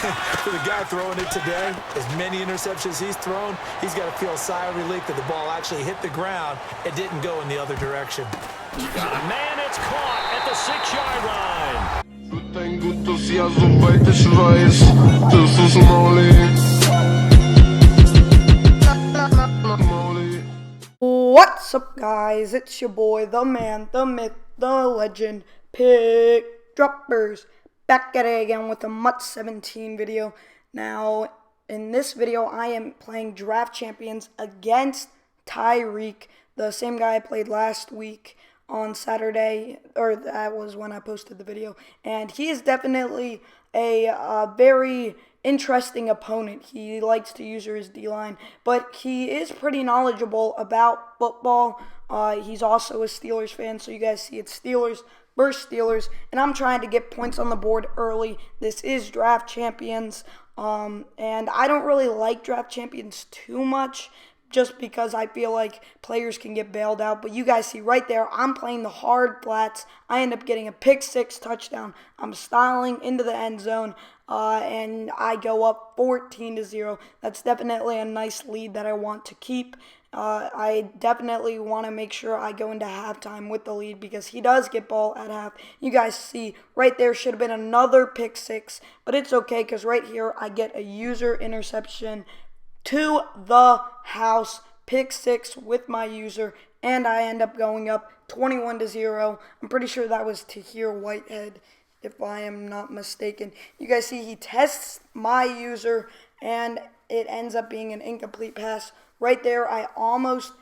For the guy throwing it today, as many interceptions he's thrown, he's got to feel a sigh of relief that the ball actually hit the ground and didn't go in the other direction. Man, it's caught at the 6-yard line. What's up, guys? It's your boy, the man, the myth, the legend, Pickdroppers, back at it again with a Mutt 17 video. Now, in this video, I am playing Draft Champions against Tyreek, the same guy I played last week on Saturday, or that was when I posted the video. And he is definitely a very interesting opponent. He likes to use his D-line, but he is pretty knowledgeable about football. He's also a Steelers fan, so you guys see it's Steelers versus Steelers, and I'm trying to get points on the board early. This is Draft Champions, and I don't really like Draft Champions too much, just because I feel like players can get bailed out. But you guys see right there, I'm playing the hard flats. I end up getting a pick six touchdown. I'm styling into the end zone, and I go up 14-0. That's definitely a nice lead that I want to keep. I definitely want to make sure I go into halftime with the lead because he does get ball at half. You guys see right there should have been another pick six, but it's okay because right here I get a user interception to the house, pick six with my user, and I end up going up 21-0. I'm pretty sure that was Tahir Whitehead, if I am not mistaken. You guys see he tests my user, and it ends up being an incomplete pass. Right there, it ends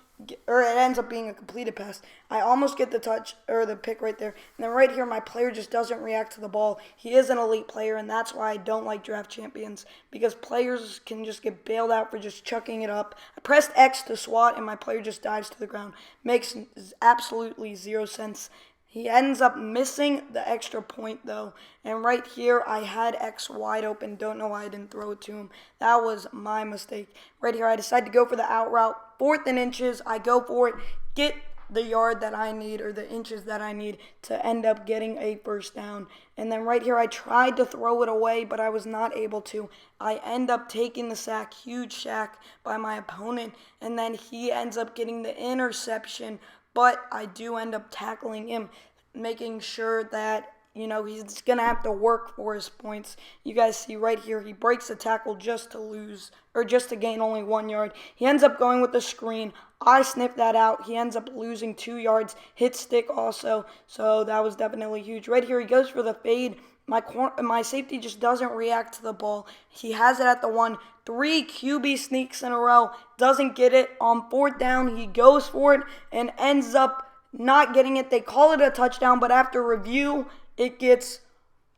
up being a completed pass. I almost get the touch, or the pick right there. And then right here, my player just doesn't react to the ball. He is an elite player, and that's why I don't like Draft Champions, because players can just get bailed out for just chucking it up. I pressed X to swat, and my player just dives to the ground. Makes absolutely zero sense. He ends up missing the extra point, though. And right here, I had X wide open. Don't know why I didn't throw it to him. That was my mistake. Right here, I decided to go for the out route. 4th and inches. I go for it. Get the yard that I need, or the inches that I need to end up getting a first down. And then right here, I tried to throw it away, but I was not able to. I end up taking the sack, huge sack by my opponent. And then he ends up getting the interception. But I do end up tackling him, making sure that, he's going to have to work for his points. You guys see right here, he breaks the tackle just to lose, or just to gain only 1 yard. He ends up going with the screen. I sniff that out. He ends up losing 2 yards. Hit stick also, so that was definitely huge. Right here, he goes for the fade. My safety just doesn't react to the ball. He has it at the 1. 3 QB sneaks in a row. Doesn't get it. On 4th down, he goes for it and ends up not getting it. They call it a touchdown, but after review, it gets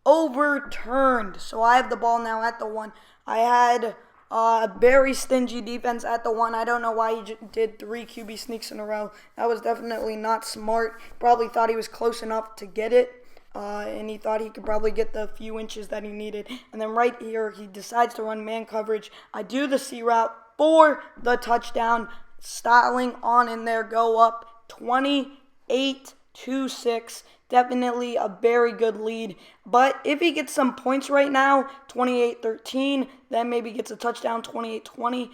overturned. So I have the ball now at the 1. I had a very stingy defense at the 1. I don't know why he did 3 QB sneaks in a row. That was definitely not smart. Probably thought he was close enough to get it. And he thought he could probably get the few inches that he needed. And then right here, he decides to run man coverage. I do the C route for the touchdown. Styling on in there, go up 28-6. Definitely a very good lead. But if he gets some points right now, 28-13, then maybe gets a touchdown, 28-20.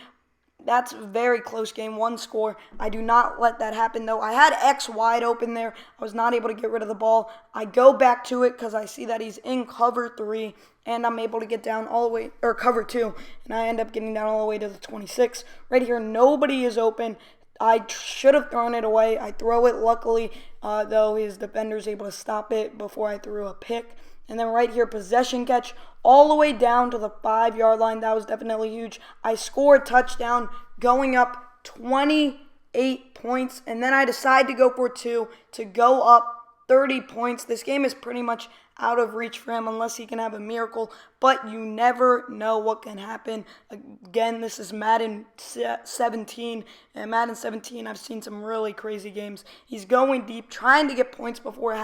That's a very close game, 1 score. I do not let that happen, though. I had X wide open there. I was not able to get rid of the ball. I go back to it because I see that he's in cover 3, and I'm able to get down all the way, or cover 2, and I end up getting down all the way to the 26. Right here, nobody is open. I should have thrown it away. I throw it, luckily, though his defender is able to stop it before I threw a pick. And then right here, possession catch all the way down to the 5-yard line. That was definitely huge. I scored a touchdown, going up 28 points. And then I decide to go for 2 to go up 30 points. This game is pretty much out of reach for him unless he can have a miracle. But you never know what can happen. Again, this is Madden 17. And Madden 17, I've seen some really crazy games. He's going deep, trying to get points before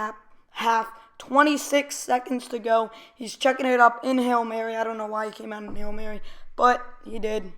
half. 26 seconds to go. He's checking it up in Hail Mary. I don't know why he came out in Hail Mary, but he did.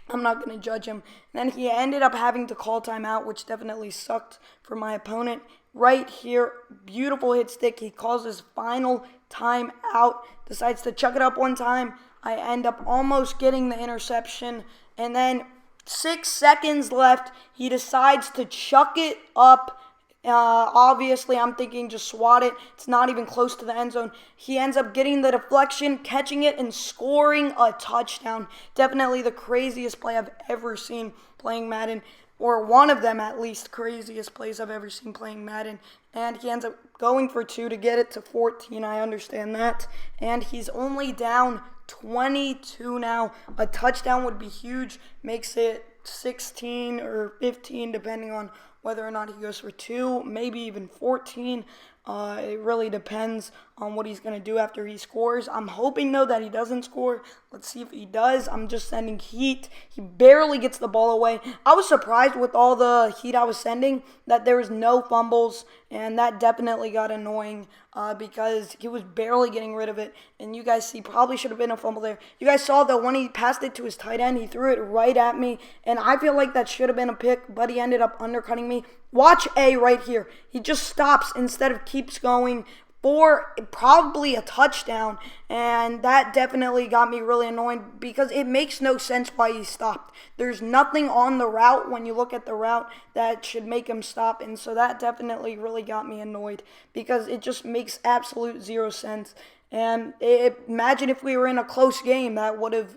I'm not going to judge him. And then he ended up having to call timeout, which definitely sucked for my opponent. right here. Beautiful hit stick. He calls his final time out. Decides to chuck it up one time. I end up almost getting the interception. And then 6 seconds left. He decides to chuck it up. Obviously, I'm thinking just swat it. It's not even close to the end zone. He ends up getting the deflection, catching it, and scoring a touchdown. Definitely the craziest play I've ever seen playing Madden, or one of them at least craziest plays I've ever seen playing Madden. And he ends up going for 2 to get it to 14. I understand that. And he's only down 22 now. A touchdown would be huge. Makes it 16 or 15 depending on whether or not he goes for 2, maybe even 14. It really depends on what he's going to do after he scores. I'm hoping, though, that he doesn't score. Let's see if he does. I'm just sending heat. He barely gets the ball away. I was surprised with all the heat I was sending that there was no fumbles, and that definitely got annoying because he was barely getting rid of it. And you guys see, probably should have been a fumble there. You guys saw that when he passed it to his tight end, he threw it right at me, and I feel like that should have been a pick, but he ended up undercutting me. Watch A right here. He just stops instead of keeps going for probably a touchdown, and that definitely got me really annoyed because it makes no sense why he stopped. There's nothing on the route when you look at the route that should make him stop, and so that definitely really got me annoyed because it just makes absolute zero sense. And imagine if we were in a close game, that would have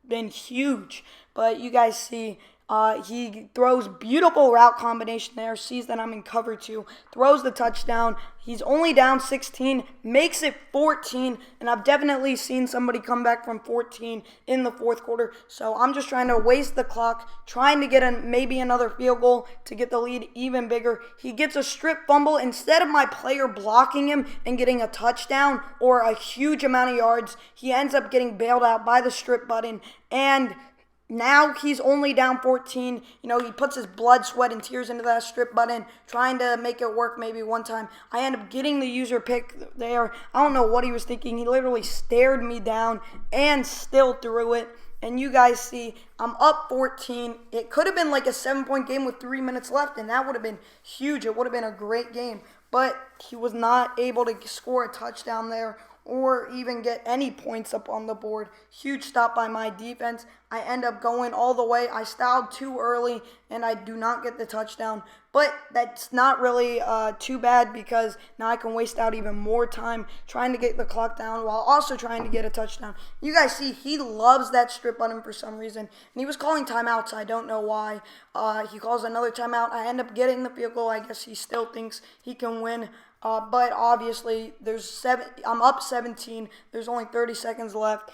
been huge. But you guys see, he throws beautiful route combination there, sees that I'm in cover 2, throws the touchdown. He's only down 16, makes it 14, and I've definitely seen somebody come back from 14 in the fourth quarter. So I'm just trying to waste the clock, trying to get maybe another field goal to get the lead even bigger. He gets a strip fumble. Instead of my player blocking him and getting a touchdown or a huge amount of yards, he ends up getting bailed out by the strip button, and now he's only down 14. You know, he puts his blood, sweat, and tears into that strip button, trying to make it work maybe one time. I end up getting the user pick there. I don't know what he was thinking. He literally stared me down and still threw it. And you guys see, I'm up 14. It could have been like a 7-point game with 3 minutes left, and that would have been huge. It would have been a great game. But he was not able to score a touchdown there or even get any points up on the board. Huge stop by my defense. I end up going all the way. I styled too early, and I do not get the touchdown. But that's not really too bad because now I can waste out even more time trying to get the clock down while also trying to get a touchdown. You guys see, he loves that strip button for some reason. And he was calling timeouts. I don't know why. He calls another timeout. I end up getting the field goal. I guess he still thinks he can win. But obviously, I'm up 17. There's only 30 seconds left.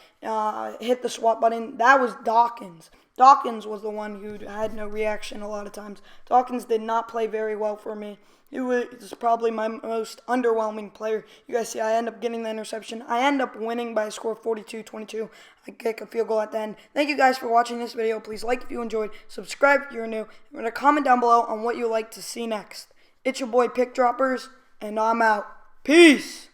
Hit the swap button. That was Dawkins. Dawkins was the one who had no reaction a lot of times. Dawkins did not play very well for me. He was probably my most underwhelming player. You guys see, I end up getting the interception. I end up winning by a score of 42-22. I kick a field goal at the end. Thank you guys for watching this video. Please like if you enjoyed. Subscribe if you're new. And comment down below on what you'd like to see next. It's your boy Pickdroppers, and I'm out. Peace!